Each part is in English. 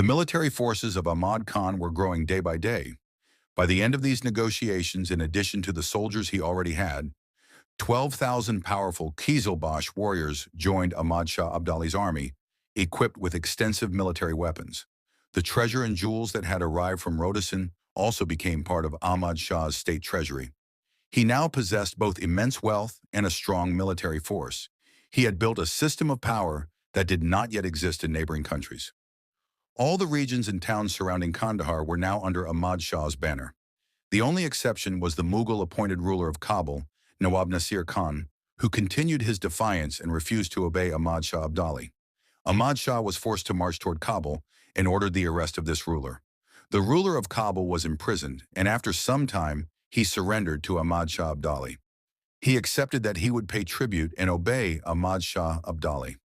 The military forces of Ahmad Khan were growing day by day. By the end of these negotiations, in addition to the soldiers he already had, 12,000 powerful Qizilbash warriors joined Ahmad Shah Abdali's army, equipped with extensive military weapons. The treasure and jewels that had arrived from Rhodesian also became part of Ahmad Shah's state treasury. He now possessed both immense wealth and a strong military force. He had built a system of power that did not yet exist in neighboring countries. All the regions and towns surrounding Kandahar were now under Ahmad Shah's banner. The only exception was the Mughal-appointed ruler of Kabul, Nawab Nasir Khan, who continued his defiance and refused to obey Ahmad Shah Abdali. Ahmad Shah was forced to march toward Kabul and ordered the arrest of this ruler. The ruler of Kabul was imprisoned, and after some time, he surrendered to Ahmad Shah Abdali. He accepted that he would pay tribute and obey Ahmad Shah Abdali.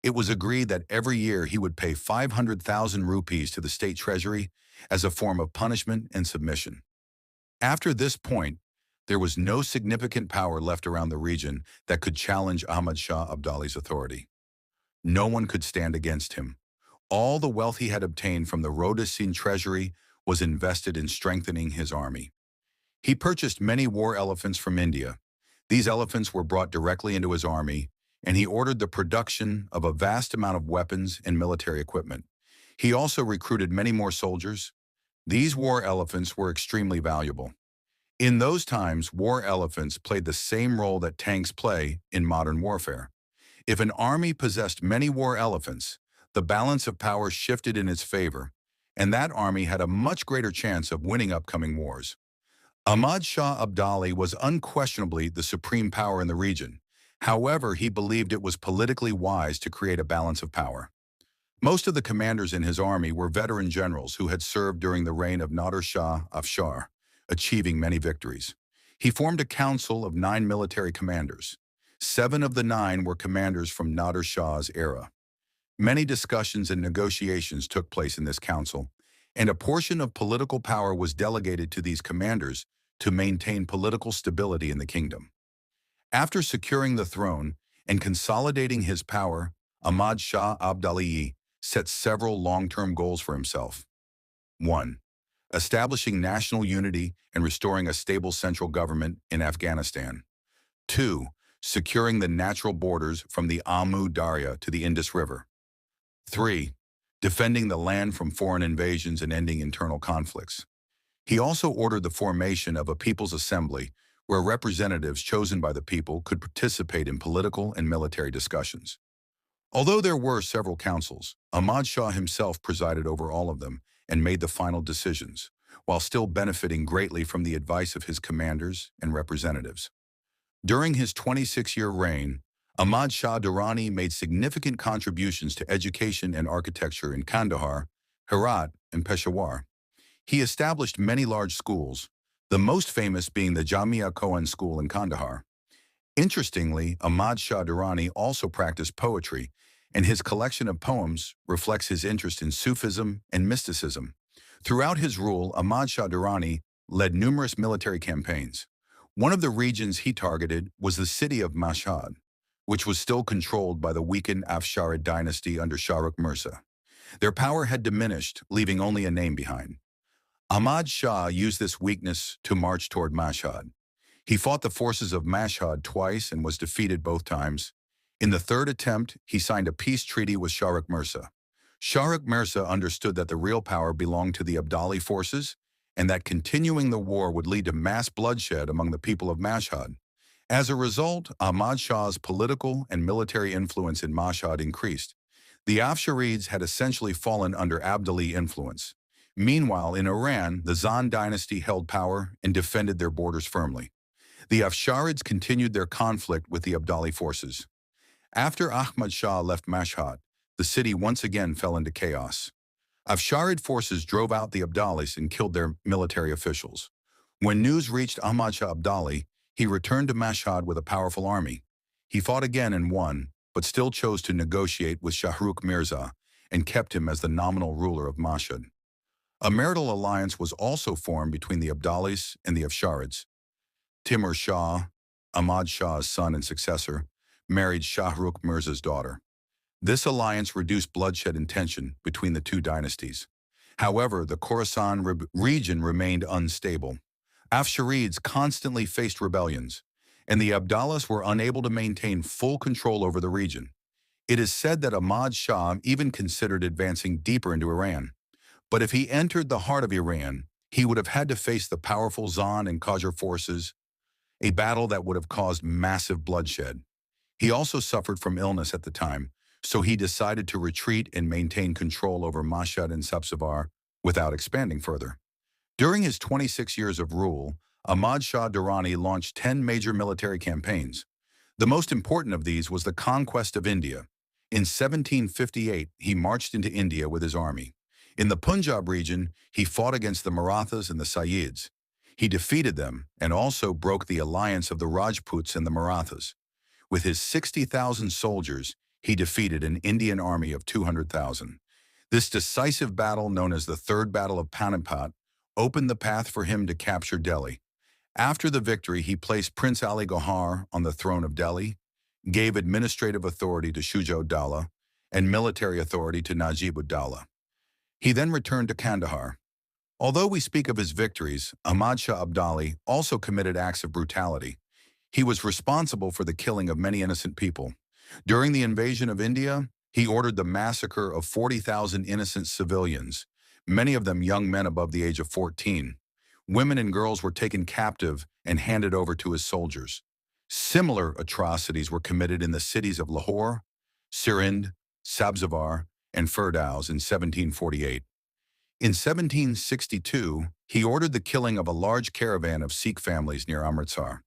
It was agreed that every year he would pay 500,000 rupees to the state treasury as a form of punishment and submission. After this point, there was no significant power left around the region that could challenge Ahmad Shah Abdali's authority. No one could stand against him. All the wealth he had obtained from the Rhodesian treasury was invested in strengthening his army. He purchased many war elephants from India. These elephants were brought directly into his army, and he ordered the production of a vast amount of weapons and military equipment. He also recruited many more soldiers. These war elephants were extremely valuable. In those times, war elephants played the same role that tanks play in modern warfare. If an army possessed many war elephants, the balance of power shifted in its favor, and that army had a much greater chance of winning upcoming wars. Ahmad Shah Abdali was unquestionably the supreme power in the region. However, he believed it was politically wise to create a balance of power. Most of the commanders in his army were veteran generals who had served during the reign of Nader Shah Afshar, achieving many victories. He formed a council of 9 military commanders. 7 of the 9 were commanders from Nader Shah's era. Many discussions and negotiations took place in this council, and a portion of political power was delegated to these commanders to maintain political stability in the kingdom. After securing the throne and consolidating his power, Ahmad Shah Abdali set several long-term goals for himself. 1. Establishing national unity and restoring a stable central government in Afghanistan. 2. Securing the natural borders from the Amu Darya to the Indus River. 3. Defending the land from foreign invasions and ending internal conflicts. He also ordered the formation of a People's Assembly where representatives chosen by the people could participate in political and military discussions. Although there were several councils, Ahmad Shah himself presided over all of them and made the final decisions, while still benefiting greatly from the advice of his commanders and representatives. During his 26-year reign, Ahmad Shah Durrani made significant contributions to education and architecture in Kandahar, Herat, and Peshawar. He established many large schools, the most famous being the Jamia Kohan School in Kandahar. Interestingly, Ahmad Shah Durrani also practiced poetry, and his collection of poems reflects his interest in Sufism and mysticism. Throughout his rule, Ahmad Shah Durrani led numerous military campaigns. One of the regions he targeted was the city of Mashhad, which was still controlled by the weakened Afsharid dynasty under Shahrukh Mirza. Their power had diminished, leaving only a name behind. Ahmad Shah used this weakness to march toward Mashhad. He fought the forces of Mashhad twice and was defeated both times. In the third attempt, he signed a peace treaty with Shahrukh Mirza. Shahrukh Mirza understood that the real power belonged to the Abdali forces and that continuing the war would lead to mass bloodshed among the people of Mashhad. As a result, Ahmad Shah's political and military influence in Mashhad increased. The Afsharids had essentially fallen under Abdali influence. Meanwhile, in Iran, the Zand dynasty held power and defended their borders firmly. The Afsharids continued their conflict with the Abdali forces. After Ahmad Shah left Mashhad, the city once again fell into chaos. Afsharid forces drove out the Abdalis and killed their military officials. When news reached Ahmad Shah Abdali, he returned to Mashhad with a powerful army. He fought again and won, but still chose to negotiate with Shahrukh Mirza and kept him as the nominal ruler of Mashhad. A marital alliance was also formed between the Abdalis and the Afsharids. Timur Shah, Ahmad Shah's son and successor, married Shahrukh Mirza's daughter. This alliance reduced bloodshed and tension between the two dynasties. However, the Khorasan region remained unstable. Afsharids constantly faced rebellions, and the Abdallahs were unable to maintain full control over the region. It is said that Ahmad Shah even considered advancing deeper into Iran. But if he entered the heart of Iran, he would have had to face the powerful Zand and Qajar forces, a battle that would have caused massive bloodshed. He also suffered from illness at the time, so he decided to retreat and maintain control over Mashhad and Sabzavar without expanding further. During his 26 years of rule, Ahmad Shah Durrani launched 10 major military campaigns. The most important of these was the conquest of India. In 1758, he marched into India with his army. In the Punjab region, he fought against the Marathas and the Sayyids. He defeated them and also broke the alliance of the Rajputs and the Marathas. With his 60,000 soldiers, he defeated an Indian army of 200,000. This decisive battle, known as the Third Battle of Panipat, opened the path for him to capture Delhi. After the victory, he placed Prince Ali Gauhar on the throne of Delhi, gave administrative authority to Shuja-ud-Dawla, and military authority to Najib-ud-Dawla. He then returned to Kandahar. Although we speak of his victories, Ahmad Shah Abdali also committed acts of brutality. He was responsible for the killing of many innocent people. During the invasion of India, he ordered the massacre of 40,000 innocent civilians, many of them young men above the age of 14. Women and girls were taken captive and handed over to his soldiers. Similar atrocities were committed in the cities of Lahore, Sirhind, Sabzavar, and Firdaus in 1748. In 1762, he ordered the killing of a large caravan of Sikh families near Amritsar.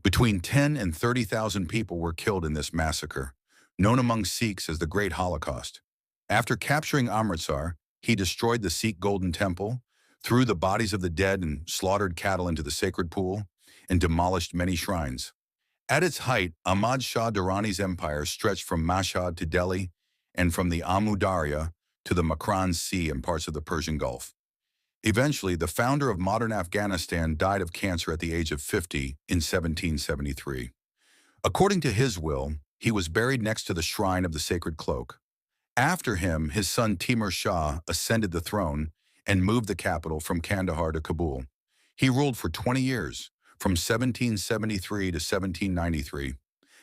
Between 10 and 30,000 people were killed in this massacre, known among Sikhs as the Great Holocaust. After capturing Amritsar, he destroyed the Sikh Golden Temple, threw the bodies of the dead and slaughtered cattle into the sacred pool, and demolished many shrines. At its height, Ahmad Shah Durrani's empire stretched from Mashhad to Delhi and from the Amu Darya to the Makran Sea and parts of the Persian Gulf. Eventually, the founder of modern Afghanistan died of cancer at the age of 50 in 1773. According to his will, he was buried next to the shrine of the Sacred Cloak. After him, his son Timur Shah ascended the throne and moved the capital from Kandahar to Kabul. He ruled for 20 years, from 1773 to 1793.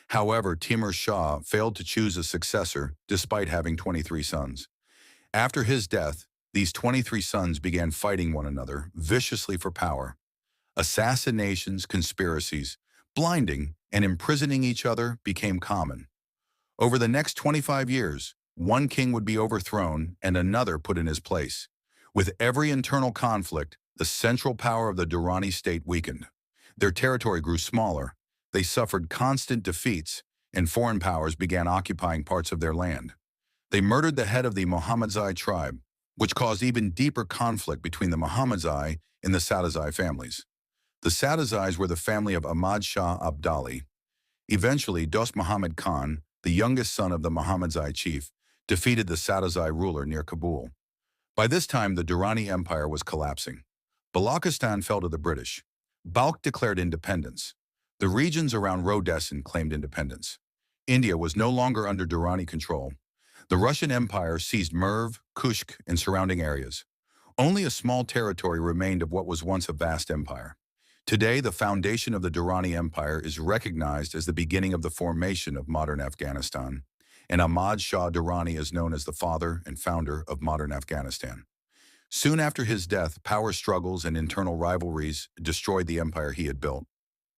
However, Timur Shah failed to choose a successor despite having 23 sons. After his death, these 23 sons began fighting one another viciously for power. Assassinations, conspiracies, blinding, and imprisoning each other became common. Over the next 25 years, one king would be overthrown and another put in his place. With every internal conflict, the central power of the Durrani state weakened. Their territory grew smaller, they suffered constant defeats, and foreign powers began occupying parts of their land. They murdered the head of the Mohammedzai tribe, which caused even deeper conflict between the Mohammedzai and the Sadazai families. The Sadazais were the family of Ahmad Shah Abdali. Eventually, Dost Muhammad Khan, the youngest son of the Mohammedzai chief, defeated the Sadazai ruler near Kabul. By this time, the Durrani Empire was collapsing. Balochistan fell to the British. Balkh declared independence. The regions around Rhodesan claimed independence. India was no longer under Durrani control. The Russian Empire seized Merv, Kushk, and surrounding areas. Only a small territory remained of what was once a vast empire. Today, the foundation of the Durrani Empire is recognized as the beginning of the formation of modern Afghanistan, and Ahmad Shah Durrani is known as the father and founder of modern Afghanistan. Soon after his death, power struggles and internal rivalries destroyed the empire he had built.